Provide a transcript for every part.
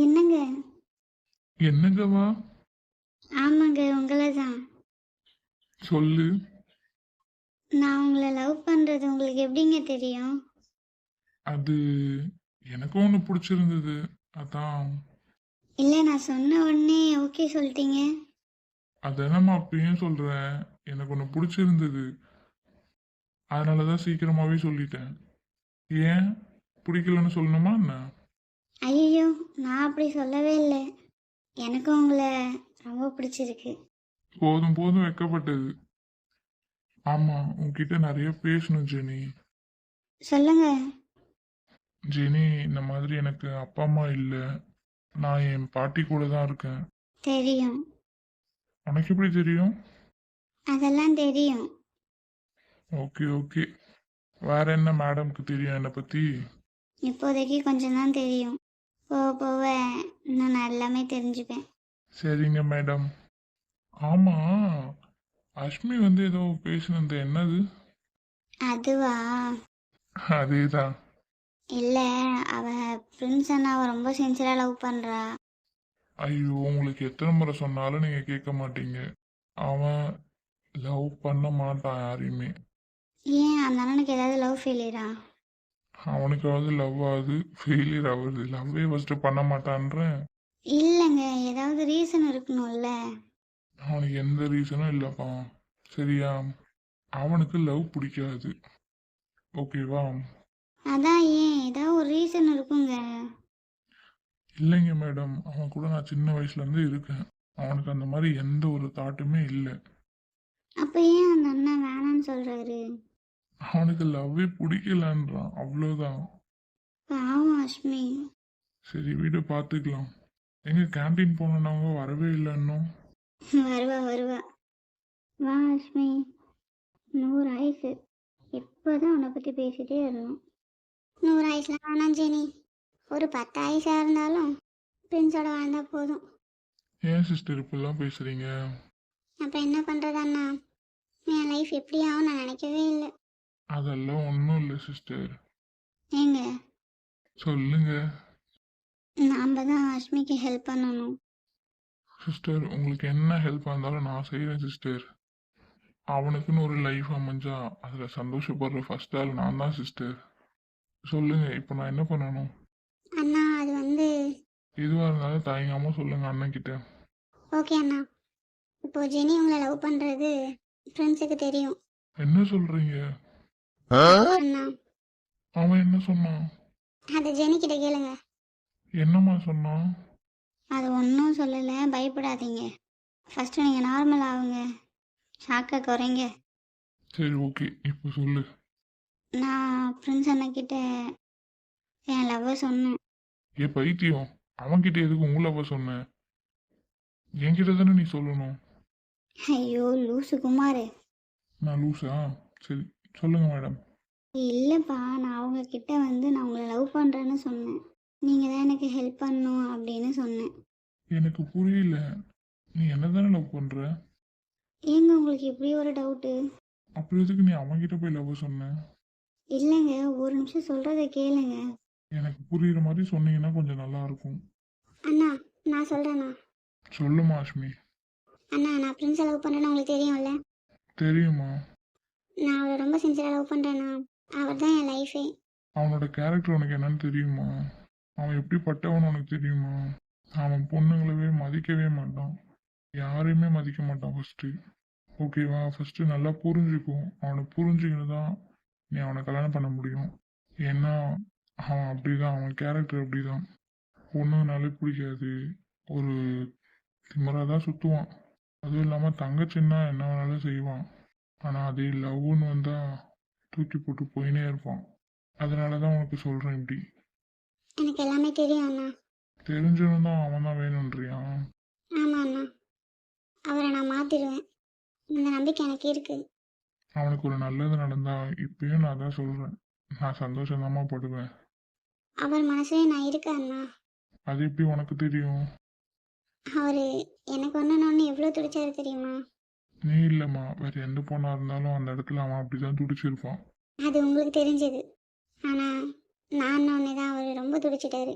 என்னங்க? என்னங்கவா? ஆமாங்க, உங்கள தான். சொல்லு. நான் உங்கள லவ் பண்றது உங்களுக்கு எப்படிங்க தெரியும்? அது எனக்கும் ஒன்று பிடிச்சிருந்தது. அதான். இல்ல, நான் சொன்ன உடனே ஓகே சொல்லிட்டீங்க. அதெல்லாம் அப்பயும் சொல்றேன். எனக்கு ஒன்று பிடிச்சிருந்தது. அதனால தான் சீக்கிரமாவே சொல்லிட்டேன். ஏன்? பிடிக்கலன்னு சொல்லணுமா என்ன? ஐயோ, நான் அப்படி சொல்லவே இல்லை. எனக்கும் உங்களை ரொம்ப பிடிச்சிருக்கு. போதும் போதும் வெக்கப்பட்டது. ஆமா, உன்கிட்ட நிறைய பேசணும் ஜெனி. சொல்லுங்க. ஜெனி, இந்த மாதிரி எனக்கு அப்பா அம்மா இல்லை. நான் என் பாட்டி கூட தான் இருக்கேன். தெரியும். உனக்கு எப்படி தெரியும்? அதெல்லாம் தெரியும். Okay okay. வேற என்ன மேடம்க்கு தெரியும் என்னை பத்தி? இப்போதைக்கு கொஞ்சம் தான் தெரியும். போக போக இன்னும் நான் எல்லாமே தெரிஞ்சுப்பேன். சரிங்க மேடம். ஆமா, அஷ்மி வந்து ஏதோ பேசினது என்னது? அதுவா? அதேதான். இல்லை, அவ பிரின்ஸ் அண்ணாவை ரொம்ப சின்சியராக லவ் பண்ணுறா. ஐயோ, உங்களுக்கு எத்தனை முறை சொன்னாலும் நீங்க கேட்க மாட்டீங்க. அவன் லவ் பண்ண மாட்டான் யாரையுமே. ஏன், அந்த அண்ணனுக்கு ஏதாவது லவ் ஃபெயிலியரா? அவனுக்காவது லவ் ஆகுது, ஃபெயிலியர் ஆகுது. லவ்வே ஃபர்ஸ்ட் பண்ண மாட்டான்றேன். இல்லைங்க, ஏதாவது ரீசன் இருக்கணும்ல. அவனுக்கு எந்த ரீசனும் இல்லைப்பா. சரியா? அவனுக்கு லவ் பிடிக்காது. ஓகேவா? அதான், ஏன் ஏதாவது ஒரு ரீசன் இருக்குங்க. இல்லைங்க மேடம், அவன் கூட நான் சின்ன வயசுலேருந்து இருக்கேன். அவனுக்கு அந்த மாதிரி எந்த ஒரு தாட்டுமே இல்லை. அப்போ ஏன் அந்த அண்ணன் வேணான்னு சொல்கிறாரு? அவனுக்கு லவ்வே பிடிக்கலன்றான், அவ்வளோதான். பாவம் அஷ்மி. சரி வீடு பார்த்துக்கலாம். எங்க கேண்டீன் போனவங்க வரவே இல்லை இன்னும். வருவா வருவா. வா அஷ்மி, 100 ஆயுசு. இப்போதான் உன்னை பற்றி பேசிட்டே இருந்தோம். 100 ஆயுஸ்லாம் வேணாம் ஜெனி. ஒரு 10 ஆயுசாக இருந்தாலும் பிரின்ஸோட வாழ்ந்தா போதும். ஏன் சிஸ்டர் இப்படிலாம் பேசுறீங்க? அப்புறம் என்ன பண்ணுறது அண்ணா? என் லைஃப் எப்படி ஆகும் நான் நினைக்கவே இல்லை. அதெல்லாம் ஒன்றும் இல்லை சிஸ்டர். ஏங்க, சொல்லுங்க. நாம் தான் அஷ்மிக்கு ஹெல்ப் பண்ணணும். சிஸ்டர், உங்களுக்கு என்ன ஹெல்ப் இருந்தாலும் நான் செய்கிறேன் சிஸ்டர். அவனுக்குன்னு ஒரு லைஃப் அமைஞ்சா அதில் சந்தோஷப்படுற ஃபர்ஸ்ட் ஆள் நான் தான் சிஸ்டர். சொல்லுங்க, இப்போ நான் என்ன பண்ணணும்? அண்ணா, அது வந்து எதுவாக இருந்தாலும் தயங்காமல் சொல்லுங்க அண்ணன் கிட்ட. ஓகே அண்ணா. இப்போ ஜெனி உங்களை லவ் பண்ணுறது ஃப்ரெண்ட்ஸுக்கு தெரியும். என்ன சொல்றீங்க? அண்ணா, அவன் என்ன சொன்னான்? அதை ஜெனி கிட்ட கேளுங்க. என்னம்மா சொன்னான்? அது ஒன்றும் சொல்லலை, பயப்படாதீங்க. ஃபஸ்ட்டு நீங்கள் நார்மல் ஆகுங்க, ஷாக்கை குறைங்க. சரி ஓகே, இப்போ சொல்லு. நான் பிரின்ஸ் அண்ணக்கிட்ட என் லவ்வை சொன்னேன். ஏ பைத்தியம், அவன்கிட்ட எதுக்கு உங்களவ சொன்ன? என்கிட்ட தானே நீ சொல்லணும். ஐயோ லூசு குமார். நான் லூஸா? சரி சொல்லுங்க மேடம். இல்லைப்பா, நான் அவங்கக்கிட்ட வந்து நான் உங்களை லவ் பண்ணுறேன்னு சொன்னேன். நீங்கள் தான் எனக்கு ஹெல்ப் பண்ணணும் அப்படின்னு சொன்னேன். எனக்கு புரியல. நீ என்ன தானே லவ் பண்ற? ஏங்க உங்களுக்கு இப்படி ஒரு டவுட்டு? அப்புறம் எதுக்கு நீ அவன்கிட்ட போய் லவ் சொன்ன? இல்லைங்க, ஒரு நிமிஷம் சொல்கிறத கேளுங்க. எனக்கு புரியுற மாதிரி சொன்னீங்கன்னா கொஞ்சம் நல்லா இருக்கும். அண்ணா, நான் சொல்கிறேண்ணா. சொல்லுமா அஷ்மி. அண்ணா, நான் பிரின்ஸை லவ் பண்ணுறேன்னு உங்களுக்கு தெரியும்ல. தெரியுமா? நான் அவளை ரொம்ப சின்சியராக லவ் பண்ணுறேண்ணா. அவர் தான் என் லைஃபே. அவனோட கேரக்டர் உனக்கு என்னன்னு தெரியுமா? அவன் எப்படிப்பட்டவன் உனக்கு தெரியுமா? அவன் பொண்ணுங்களவே மதிக்கவே மாட்டான். யாரையுமே மதிக்க மாட்டான் ஃபர்ஸ்ட்டு. ஓகேவா? ஃபர்ஸ்ட்டு நல்லா புரிஞ்சுக்கும். அவனை புரிஞ்சுக்கிட்டு தான் நீ அவனை கல்யாணம் பண்ண முடியும். ஏன்னா அவன் அப்படிதான், அவன் கேரக்டர் அப்படிதான். பொண்ணுங்கனாலே பிடிக்காது. ஒரு திமிராக தான் சுற்றுவான். அதுவும் இல்லாமல் தங்கச்சின்னா என்ன வேணாலும் செய்வான். ஆனால் அதே லவ்னு வந்தால் தூக்கி போட்டு போயினே இருப்பான். அதனால தான் உனக்கு சொல்கிறேன் இப்படி. எனக்கு எல்லாமே தெரியும் அண்ணா. தெரிஞ்சவன் தான் அவன் தான் வேணுன்றியான்? ஆமாம் அண்ணா, அவரை நான் மாற்றிடுவேன். இந்த நம்பிக்கை எனக்கு இருக்குது. அவனுக்கு ஒரு நல்லது நடந்தா இப்பயும் நான் தான் சொல்கிறேன், நான் சந்தோஷந்தாம்மா படுவேன். அவர் மனசுலே நான் இருக்கேன் அண்ணா. அது எப்படி உனக்கு தெரியும்? அவர் எனக்கு ஒன்றுன்னு எவ்வளோ துடிச்சாரு தெரியுமா? நீ இல்லைம்மா, வேறு எந்த பொண்ணாக இருந்தாலும் அந்த இடத்துல அவன் அப்படி தான் துடிச்சிருப்பான். அது உங்களுக்கு தெரிஞ்சது. ஆனால் நான் ஒன்று தான் அவர் ரொம்ப துடிச்சிட்டாரு.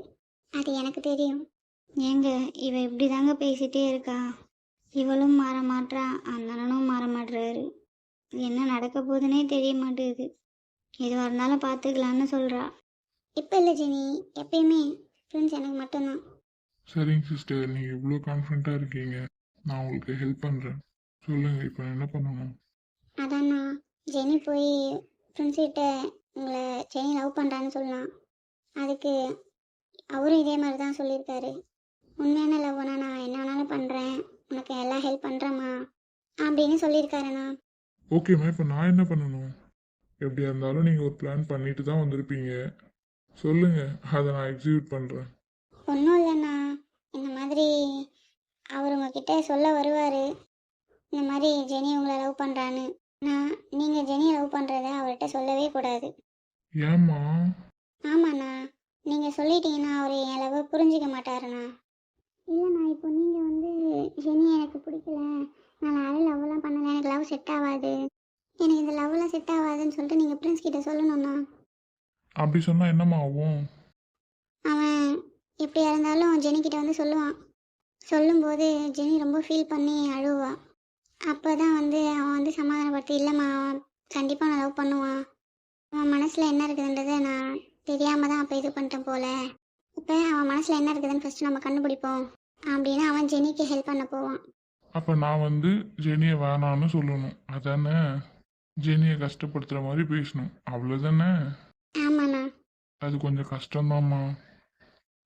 அது எனக்கு தெரியும். ஏங்க இவ இப்படி தாங்க பேசிட்டே இருக்கா. இவளும் மாற மாட்றா, அந்த அண்ணனும் மாற மாட்றாரு. என்ன நடக்க போகுதுன்னே தெரிய மாட்டேங்குது. எதுவாக இருந்தாலும் பார்த்துக்கலான்னு சொல்கிறா. இப்போ இல்லை ஜெனி, எப்பயுமே ஃப்ரெண்ட்ஸ் எனக்கு மட்டும்தான். சரிங்க சிஸ்டர், நீங்கள் இவ்வளோ கான்ஃபிடண்ட்டாக இருக்கீங்க, நான் உங்களுக்கு ஹெல்ப் பண்ணுறேன். சொல்லுங்கள், இப்போ என்ன பண்ணணும்? அதாண்ணா, ஜெனி போய் ஃப்ரெண்ட்ஸ் கிட்ட உங்களை ஜெனி லவ் பண்ணுறான்னு சொல்லலாம். அதுக்கு அவரும் இதே மாதிரி தான் சொல்லியிருக்காரு. உண்மையான லவ்னா நான் என்ன வேணாலும் பண்ணுறேன், உனக்கு எல்லாம் ஹெல்ப் பண்ணுறேம்மா அப்படின்னு சொல்லியிருக்காருண்ணா. ஓகேம்மா, இப்போ நான் என்ன பண்ணணும்? எப்படியா இருந்தாலும் நீங்கள் ஒரு பிளான் பண்ணிட்டு தான் வந்திருப்பீங்க. சொல்லுங்கள், அதை நான் எக்ஸிக்யூட் பண்ணுறேன். ஒன்றும் இல்லைண்ணா, இந்த மாதிரி அவர் உங்ககிட்ட சொல்ல வருவார், இந்த மாதிரி ஜெனி உங்களை லவ் பண்ணுறான்னு. நான் நீங்கள் ஜெனியை லவ் பண்ணுறத அவர்கிட்ட சொல்லவே கூடாது. ஏம்மா? ஆமாண்ணா, நீங்கள் சொல்லிட்டீங்கன்னா அவர் என் லவ்வை புரிஞ்சிக்க மாட்டாருண்ணா. இல்லைண்ணா, இப்போ நீங்கள் வந்து ஜெனி எனக்கு பிடிக்கல, நான் யாரும் லவ்லாம் பண்ணல, எனக்கு லவ் செட் ஆகாது, எனக்கு இந்த லவ்லாம் செட் ஆகாதுன்னு சொல்லிட்டு நீங்கள் பிரின்ஸ் கிட்ட சொல்லணும்ண்ணா. அப்படி சொன்னால் என்னம்மா ஆகும்? அவன் எப்படியா இருந்தாலும் ஜெனிக்கிட்ட வந்து சொல்லுவான். சொல்லும்போது ஜெனி ரொம்ப ஃபீல் பண்ணி அழுவா. அப்போ தான் வந்து அவன் வந்து சமாதானப்படுத்தி, இல்லைம்மா அவன் கண்டிப்பாக நான் லவ் பண்ணுவான், அவன் மனசில் என்ன இருக்குதுன்றதை நான் தெரியாமல் தான் அப்போ இது பண்ணிட்டேன் போல, இப்போ அவன் மனசில் என்ன இருக்குதுன்னு ஃபஸ்ட்டு நம்ம கண்டுபிடிப்போம் அப்படின்னு அவன் ஜெனிக்கு ஹெல்ப் பண்ண போவான். அப்போ நான் வந்து ஜெனியை வேணான்னு சொல்லணும், அதானே? ஜெனியை கஷ்டப்படுத்துகிற மாதிரி பேசணும், அவ்வளோதானே? ஆமாண்ணா. அது கொஞ்சம் கஷ்டம்தாம்மா.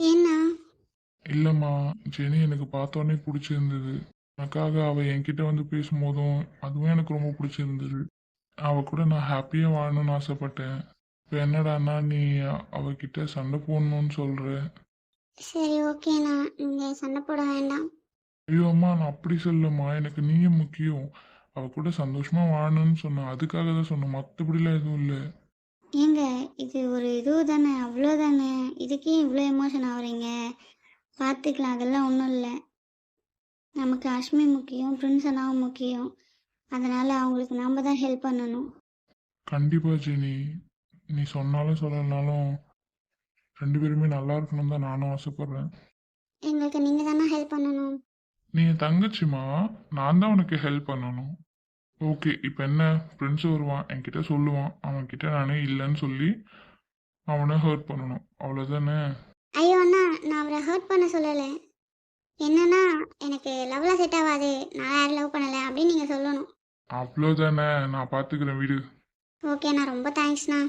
ஏண்ணா? இல்லைம்மா, ஜெனி எனக்கு பார்த்தோன்னே பிடிச்சிருந்தது. எனக்காக அவள் என்கிட்ட வந்து பேசும்போதும் அதுவும் எனக்கு ரொம்ப பிடிச்சிருந்தது. அவள் கூட நான் ஹாப்பியாக வாழணும்னு ஆசைப்பட்டேன். இப்போ என்னடான்னா நீ அவகிட்ட சண்டை போடணும்னு சொல்கிற. சரி ஓகேண்ணா, நீங்கள் சண்டை போட வேண்டாம். ஐயோ அம்மா, நான் அப்படி சொல்லம்மா, எனக்கு நீயே முக்கியம். அவள் கூட சந்தோஷமாக வாழணும்னு சொன்னேன், அதுக்காக தான் சொன்னேன், மற்றபடிலாம் எதுவும் இல்லை. ஏங்க இது ஒரு இது தானே, அவ்வளோதானே, இதுக்கே இவ்வளோ எமோஷன் ஆகுறீங்க? பார்த்துக்கலாம், அதெல்லாம் ஒன்றும் இல்லை. நமக்கு அஷ்மி முக்கியம், பிரின்ஸ் அண்ணாவும் முக்கியம், அதனால் அவங்களுக்கு நாம் தான் ஹெல்ப் பண்ணணும். கண்டிப்பாக ஜெனி, நீ சொன்னாலும் சொல்லலைனாலும் 2 பேருமே நல்லா இருக்கணும் தான் நானும் ஆசைப்பட்றேன். எங்களுக்கு நீங்கள் தானே ஹெல்ப் பண்ணணும். நீ என் தங்கச்சிம்மா, நான் தான் உனக்கு ஹெல்ப் பண்ணணும். ஓகே, இப்போ என்ன, ஃப்ரெண்ட்ஸ் வருவான், என்கிட்ட சொல்லுவான், அவன்கிட்ட நானே இல்லைன்னு சொல்லி அவனை ஹர்ட் பண்ணணும், அவ்வளோதானே? ஐயோ அண்ணா, நான் அவரை ஹர்ட் பண்ண சொல்லலை. என்னன்னா, எனக்கு லவ்லாம் செட் ஆகாது, நான் யாரும் லவ் பண்ணலை அப்படின்னு நீங்கள் சொல்லணும். அவ்வளோதானே, நான் பார்த்துக்கிறேன், வீடு. ஓகேண்ணா, ரொம்ப தேங்க்ஸ்ண்ணா.